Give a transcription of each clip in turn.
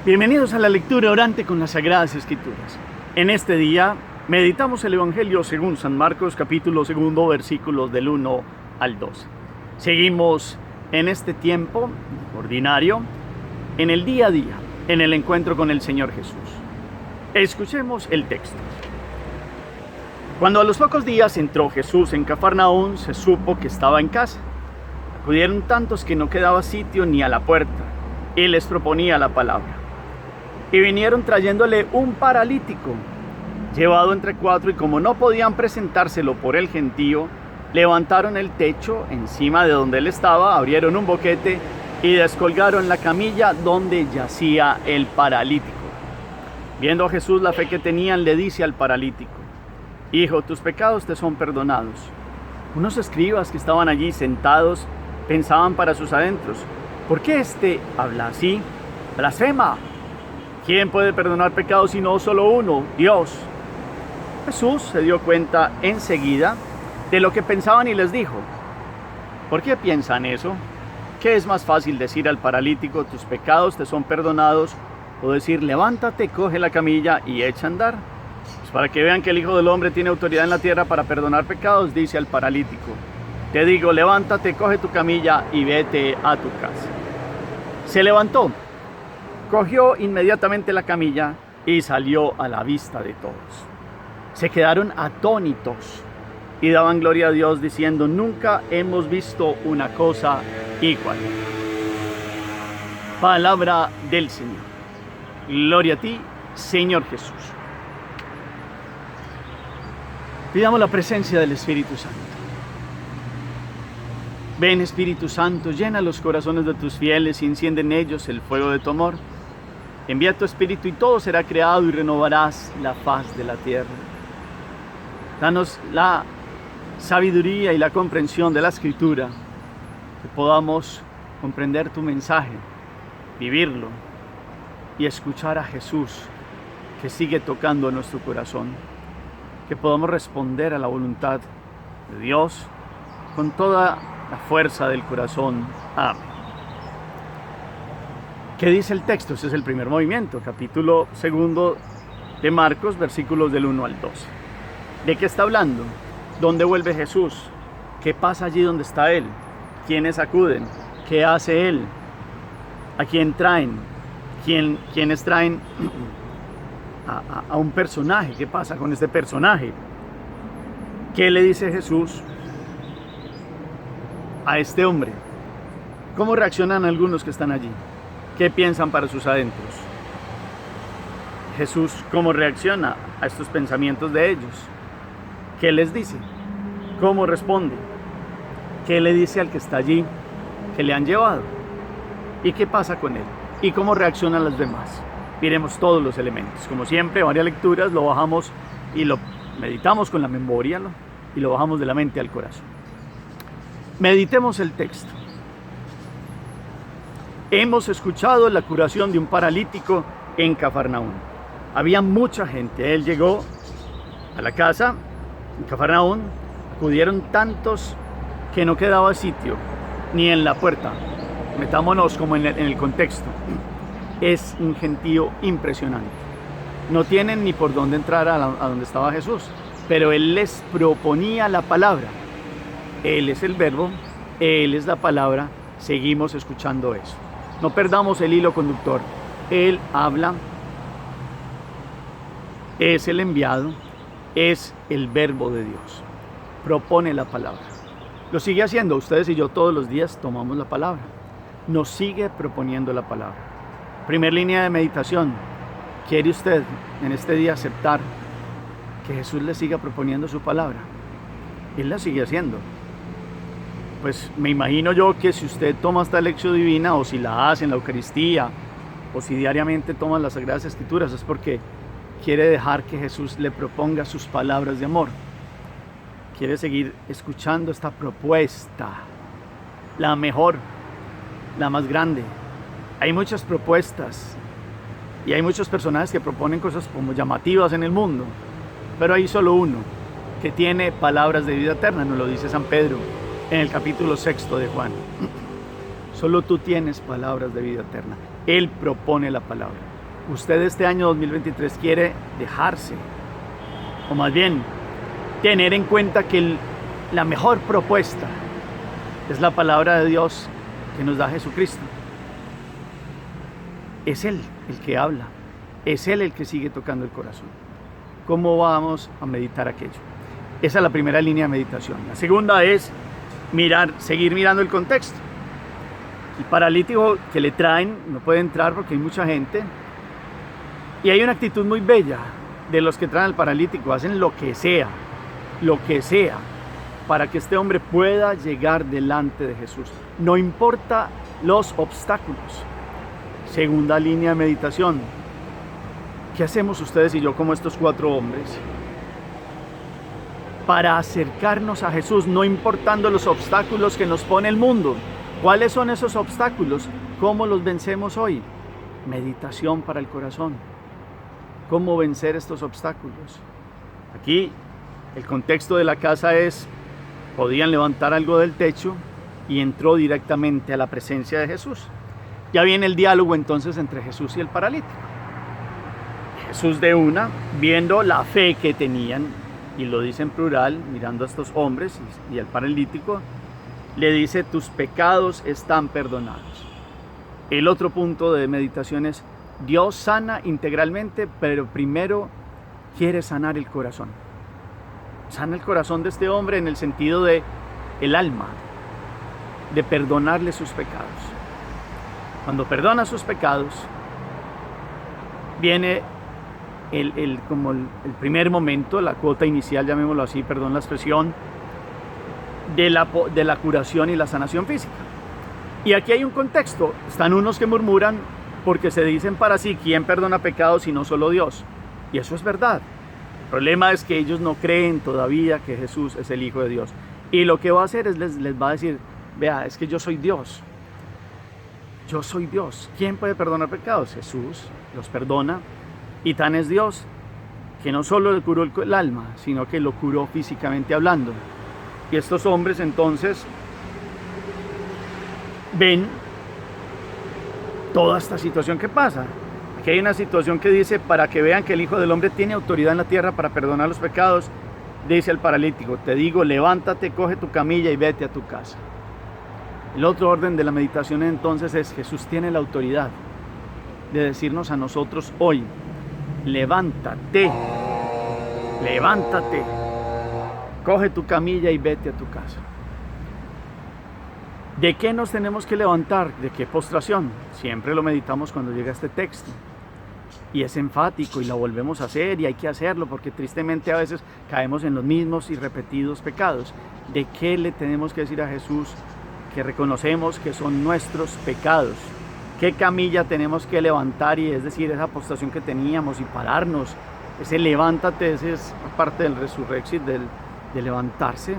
Bienvenidos a la lectura orante con las Sagradas Escrituras. En este día meditamos el Evangelio según San Marcos, capítulo 2, versículos del 1 al 12. Seguimos en este tiempo ordinario, en el día a día, en el encuentro con el Señor Jesús. Escuchemos el texto. Cuando a los pocos días entró Jesús en Cafarnaún, se supo que estaba en casa. Acudieron tantos que no quedaba sitio ni a la puerta, y les proponía la palabra. Y vinieron trayéndole un paralítico, llevado entre 4, y como no podían presentárselo por el gentío, levantaron el techo encima de donde él estaba, abrieron un boquete y descolgaron la camilla donde yacía el paralítico. Viendo a Jesús la fe que tenían, le dice al paralítico: Hijo, tus pecados te son perdonados. Unos escribas que estaban allí sentados pensaban para sus adentros: ¿por qué éste habla así? ¡Blasfema! ¿Quién puede perdonar pecados sino solo uno, Dios? Jesús se dio cuenta enseguida de lo que pensaban y les dijo: ¿por qué piensan eso? ¿Qué es más fácil decir al paralítico: tus pecados te son perdonados? O decir: levántate, coge la camilla y echa a andar. Pues para que vean que el Hijo del Hombre tiene autoridad en la tierra para perdonar pecados, dice al paralítico: te digo, levántate, coge tu camilla y vete a tu casa. Se levantó, cogió inmediatamente la camilla y salió a la vista de todos. Se quedaron atónitos y daban gloria a Dios diciendo: nunca hemos visto una cosa igual. Palabra del Señor. Gloria a ti, Señor Jesús. Pidamos la presencia del Espíritu Santo. Ven, Espíritu Santo, llena los corazones de tus fieles y enciende en ellos el fuego de tu amor. Envía tu Espíritu y todo será creado y renovarás la faz de la tierra. Danos la sabiduría y la comprensión de la Escritura, que podamos comprender tu mensaje, vivirlo y escuchar a Jesús, que sigue tocando nuestro corazón. Que podamos responder a la voluntad de Dios con toda la fuerza del corazón. Amén. ¿Qué dice el texto? Ese es el primer movimiento, capítulo 2 de Marcos, versículos del 1 al 12. ¿De qué está hablando? ¿Dónde vuelve Jesús? ¿Qué pasa allí donde está Él? ¿Quiénes acuden? ¿Qué hace Él? ¿A quién traen? ¿Quiénes traen a un personaje? ¿Qué pasa con este personaje? ¿Qué le dice Jesús a este hombre? ¿Cómo reaccionan algunos que están allí? ¿Qué piensan para sus adentros? Jesús, ¿cómo reacciona a estos pensamientos de ellos? ¿Qué les dice? ¿Cómo responde? ¿Qué le dice al que está allí, que le han llevado? ¿Y qué pasa con él? ¿Y cómo reaccionan los demás? Miremos todos los elementos. Como siempre, varias lecturas, lo bajamos y lo meditamos con la memoria, y lo bajamos de la mente al corazón. Meditemos el texto. Hemos escuchado la curación de un paralítico en Cafarnaún. Había mucha gente. Él llegó a la casa en Cafarnaún. Acudieron tantos que no quedaba sitio ni en la puerta. Metámonos como en el contexto. Es un gentío impresionante. No tienen ni por dónde entrar a donde estaba Jesús, pero Él les proponía la palabra. Él es el verbo, Él es la palabra. Seguimos escuchando eso. No perdamos el hilo conductor. Él habla, es el enviado, es el verbo de Dios. Propone la palabra. Lo sigue haciendo. Ustedes y yo todos los días tomamos la palabra. Nos sigue proponiendo la palabra. Primer línea de meditación. ¿Quiere usted en este día aceptar que Jesús le siga proponiendo su palabra? Él la sigue haciendo. Pues me imagino yo que si usted toma esta lección divina, o si la hace en la Eucaristía, o si diariamente toma las Sagradas Escrituras, es porque quiere dejar que Jesús le proponga sus palabras de amor. Quiere seguir escuchando esta propuesta, la mejor, la más grande. Hay muchas propuestas y hay muchos personajes que proponen cosas como llamativas en el mundo, pero hay solo uno que tiene palabras de vida eterna, nos lo dice San Pedro en el capítulo 6 de Juan. Solo tú tienes palabras de vida eterna. Él propone la palabra. usted este año 2023 quiere dejarse, o más bien tener en cuenta que la mejor propuesta es la palabra de Dios que nos da Jesucristo. Es Él el que habla, es Él el que sigue tocando el corazón. ¿Cómo vamos a meditar aquello? Esa es la primera línea de meditación. La segunda es seguir mirando el contexto. El paralítico que le traen no puede entrar porque hay mucha gente. Y hay una actitud muy bella de los que traen al paralítico. Hacen lo que sea, para que este hombre pueda llegar delante de Jesús. No importa los obstáculos. Segunda línea de meditación. ¿Qué hacemos ustedes y yo como estos 4 hombres para acercarnos a Jesús, no importando los obstáculos que nos pone el mundo? ¿Cuáles son esos obstáculos? ¿Cómo los vencemos hoy? Meditación para el corazón. ¿Cómo vencer estos obstáculos? Aquí el contexto de la casa es, podían levantar algo del techo y entró directamente a la presencia de Jesús. Ya viene el diálogo entonces entre Jesús y el paralítico. Jesús de una, viendo la fe que tenían, y lo dice en plural, mirando a estos hombres y al paralítico, le dice: tus pecados están perdonados. El otro punto de meditación es: Dios sana integralmente, pero primero quiere sanar el corazón. Sana el corazón de este hombre en el sentido de el alma, de perdonarle sus pecados. Cuando perdona sus pecados, viene el primer momento, la cuota inicial, llamémoslo así, perdón la expresión, de la curación y la sanación física. Y aquí hay un contexto. Están unos que murmuran porque se dicen para sí: ¿quién perdona pecados si no solo Dios? Y eso es verdad. El problema es que ellos no creen todavía que Jesús es el Hijo de Dios. Y lo que va a hacer es les va a decir: vea, es que yo soy Dios. Yo soy Dios. ¿Quién puede perdonar pecados? Jesús los perdona. Y tan es Dios que no solo le curó el alma, sino que lo curó físicamente hablando. Y estos hombres entonces ven toda esta situación que pasa. Aquí hay una situación que dice: para que vean que el Hijo del Hombre tiene autoridad en la tierra para perdonar los pecados, dice al paralítico: te digo, levántate, coge tu camilla y vete a tu casa. El otro orden de la meditación entonces es: Jesús tiene la autoridad de decirnos a nosotros hoy: levántate, coge tu camilla y vete a tu casa. ¿De qué nos tenemos que levantar? ¿De qué postración? Siempre lo meditamos cuando llega este texto. Y es enfático y lo volvemos a hacer, y hay que hacerlo porque tristemente a veces caemos en los mismos y repetidos pecados. ¿De qué le tenemos que decir a Jesús que reconocemos que son nuestros pecados? ¿Qué camilla tenemos que levantar? Y es decir, esa postración que teníamos y pararnos, ese levántate, ese es parte del resurrección, de levantarse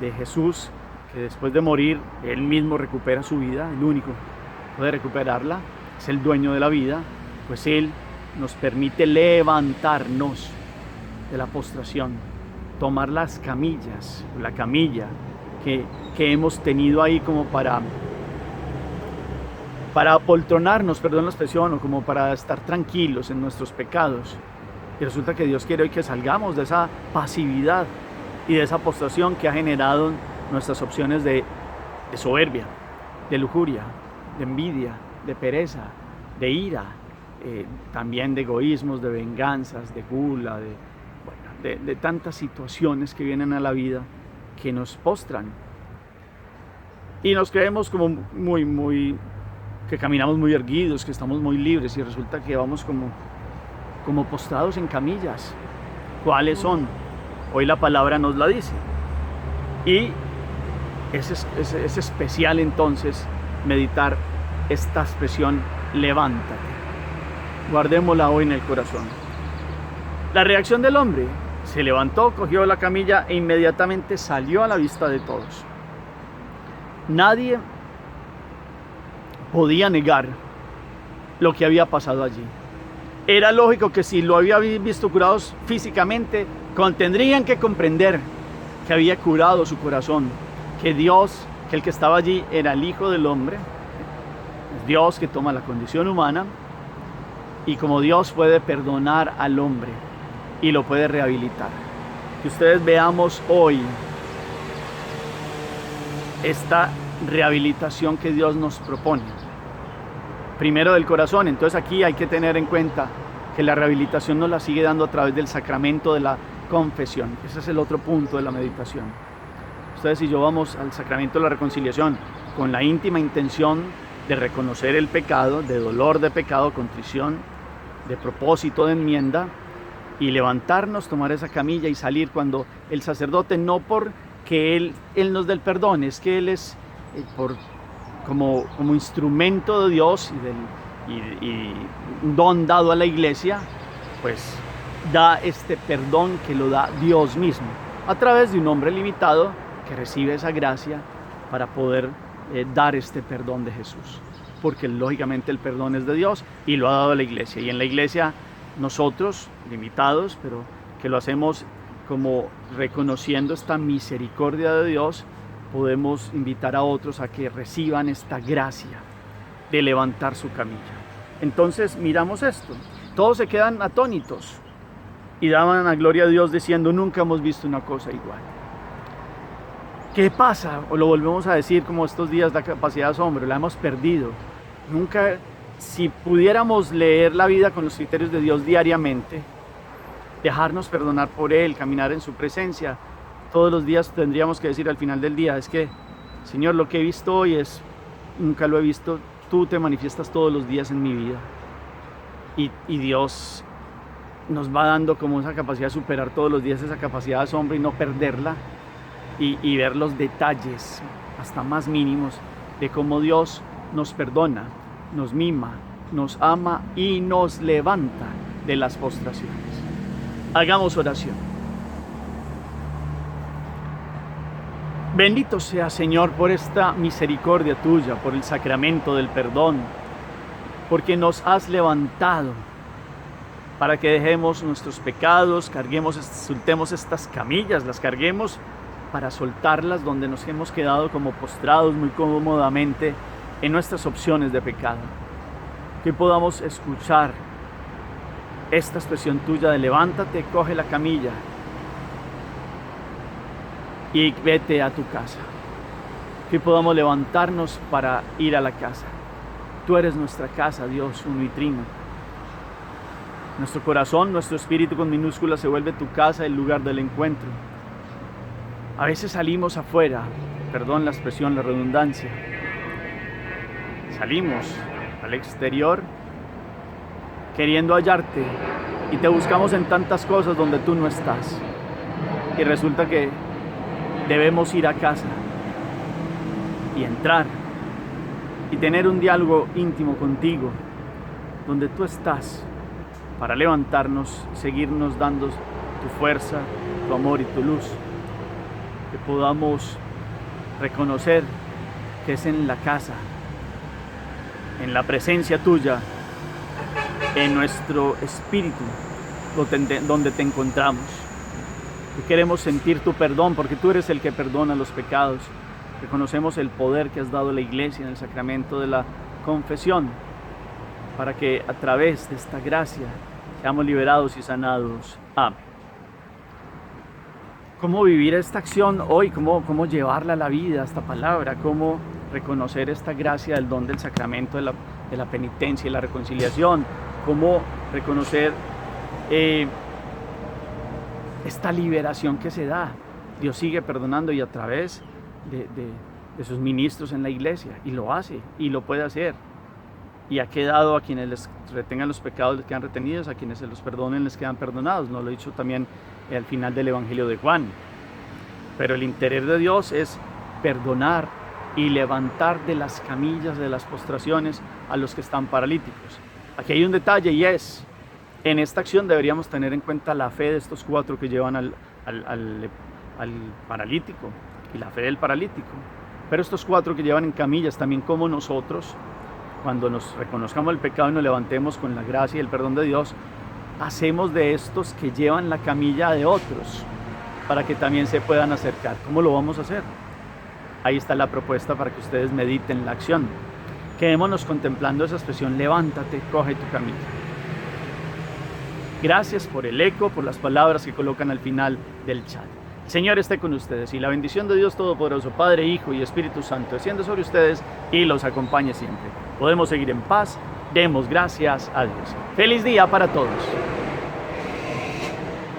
de Jesús, que después de morir Él mismo recupera su vida, el único que puede recuperarla, es el dueño de la vida. Pues Él nos permite levantarnos de la postración, tomar las camillas, la camilla que hemos tenido ahí como para apoltronarnos, perdón la expresión, o como para estar tranquilos en nuestros pecados. Y resulta que Dios quiere hoy que salgamos de esa pasividad y de esa postración que ha generado nuestras opciones de soberbia, de lujuria, de envidia, de pereza, de ira, también de egoísmos, de venganzas, de gula, de tantas situaciones que vienen a la vida que nos postran. Y nos creemos como que caminamos muy erguidos, que estamos muy libres, y resulta que vamos como postrados en camillas. ¿Cuáles son? Hoy la palabra nos la dice. Y es especial entonces meditar esta expresión: levántate. Guardémosla hoy en el corazón. La reacción del hombre: se levantó, cogió la camilla e inmediatamente salió a la vista de todos. Nadie podía negar lo que había pasado allí. Era lógico que si lo había visto curados físicamente, tendrían que comprender que había curado su corazón, que Dios, que el que estaba allí era el Hijo del Hombre, Dios que toma la condición humana, y como Dios puede perdonar al hombre y lo puede rehabilitar. Que ustedes veamos hoy esta rehabilitación que Dios nos propone. Primero del corazón. Entonces aquí hay que tener en cuenta que la rehabilitación nos la sigue dando a través del sacramento de la confesión. Ese es el otro punto de la meditación. Ustedes y yo vamos al sacramento de la reconciliación con la íntima intención de reconocer el pecado, de dolor de pecado, contrición, de propósito de enmienda, y levantarnos, tomar esa camilla y salir cuando el sacerdote, no porque él nos dé el perdón, es que Él es como instrumento de Dios y un don dado a la iglesia, pues da este perdón que lo da Dios mismo, a través de un hombre limitado que recibe esa gracia para poder dar este perdón de Jesús, porque lógicamente el perdón es de Dios y lo ha dado a la iglesia, y en la iglesia nosotros, limitados, pero que lo hacemos como reconociendo esta misericordia de Dios, podemos invitar a otros a que reciban esta gracia de levantar su camilla. Entonces miramos esto, todos se quedan atónitos y daban a gloria a Dios diciendo: nunca hemos visto una cosa igual. ¿Qué pasa? O lo volvemos a decir como estos días, la capacidad de asombro, la hemos perdido. Nunca, si pudiéramos leer la vida con los criterios de Dios diariamente, dejarnos perdonar por Él, caminar en su presencia, todos los días tendríamos que decir al final del día: es que, Señor, lo que he visto hoy nunca lo he visto, tú te manifiestas todos los días en mi vida. Y Dios nos va dando como esa capacidad de superar todos los días esa capacidad de asombro y no perderla, y ver los detalles hasta más mínimos de cómo Dios nos perdona, nos mima, nos ama y nos levanta de las postraciones. Hagamos oración. Bendito sea, Señor, por esta misericordia tuya, por el sacramento del perdón, porque nos has levantado para que dejemos nuestros pecados, soltemos estas camillas, las carguemos para soltarlas donde nos hemos quedado como postrados muy cómodamente en nuestras opciones de pecado. Que podamos escuchar esta expresión tuya de levántate, coge la camilla y vete a tu casa. Que podamos levantarnos para ir a la casa. Tú eres nuestra casa, Dios uno y trino. Nuestro corazón, nuestro espíritu con minúsculas se vuelve tu casa, el lugar del encuentro. A veces salimos afuera, perdón la expresión, la redundancia. Salimos al exterior queriendo hallarte y te buscamos en tantas cosas donde tú no estás. Y resulta que debemos ir a casa y entrar y tener un diálogo íntimo contigo, donde tú estás, para levantarnos, seguirnos dando tu fuerza, tu amor y tu luz. Que podamos reconocer que es en la casa, en la presencia tuya, en nuestro espíritu, donde te encontramos. Y queremos sentir tu perdón, porque tú eres el que perdona los pecados. Reconocemos el poder que has dado a la iglesia en el sacramento de la confesión, para que a través de esta gracia seamos liberados y sanados. Amén. ¿Cómo vivir esta acción hoy? ¿Cómo llevarla a la vida, esta palabra? ¿Cómo reconocer esta gracia del don del sacramento de la penitencia y la reconciliación? ¿Cómo reconocer esta liberación que se da? Dios sigue perdonando y a través de sus ministros en la iglesia, y lo hace y lo puede hacer. Y ha quedado a quienes les retengan los pecados les quedan retenidos, a quienes se los perdonen les quedan perdonados. Nos lo he dicho también al final del Evangelio de Juan. Pero el interés de Dios es perdonar y levantar de las camillas, de las postraciones, a los que están paralíticos. Aquí hay un detalle, y es: en esta acción deberíamos tener en cuenta la fe de estos 4 que llevan al paralítico, y la fe del paralítico. Pero estos 4 que llevan en camillas, también como nosotros, cuando nos reconozcamos el pecado y nos levantemos con la gracia y el perdón de Dios, hacemos de estos que llevan la camilla de otros, para que también se puedan acercar. ¿Cómo lo vamos a hacer? Ahí está la propuesta para que ustedes mediten la acción. Quedémonos contemplando esa expresión: levántate, coge tu camilla. Gracias por el eco, por las palabras que colocan al final del chat. El Señor esté con ustedes y la bendición de Dios Todopoderoso, Padre, Hijo y Espíritu Santo, desciende sobre ustedes y los acompañe siempre. Podemos seguir en paz. Demos gracias a Dios. Feliz día para todos.